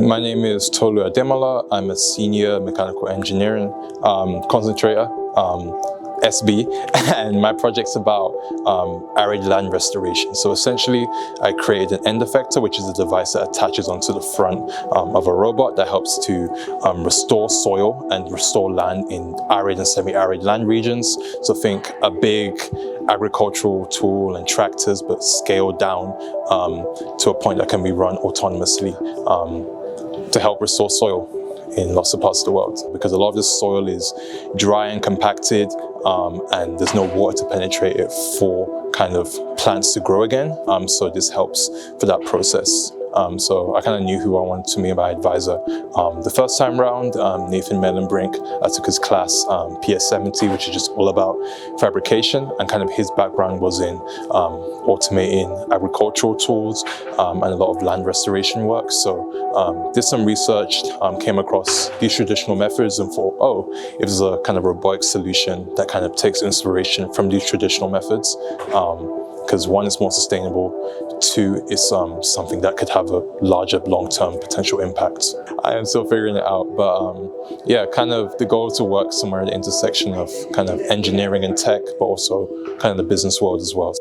My name is Tolu Ademola. I'm a senior mechanical engineering concentrator, SB, and my project's about arid land restoration. So essentially, I created an end-effector, which is a device that attaches onto the front of a robot that helps to restore soil and restore land in arid and semi-arid land regions. So think a big agricultural tool and tractors, but scaled down to a point that can be run autonomously to help restore soil in lots of parts of the world, because a lot of this soil is dry and compacted and there's no water to penetrate it for kind of plants to grow again. So this helps for that process. So I kind of knew who I wanted to be my advisor. The first time round, Nathan Mellenbrink, I took his class, PS70, which is just all about fabrication, and kind of his background was in automating agricultural tools and a lot of land restoration work. So did some research, came across these traditional methods and thought, oh, if there's a kind of robotic solution that kind of takes inspiration from these traditional methods, because one is more sustainable, two is something that could have a larger long-term potential impact. I am still figuring it out, but yeah, kind of the goal to work somewhere at the intersection of kind of engineering and tech, but also kind of the business world as well.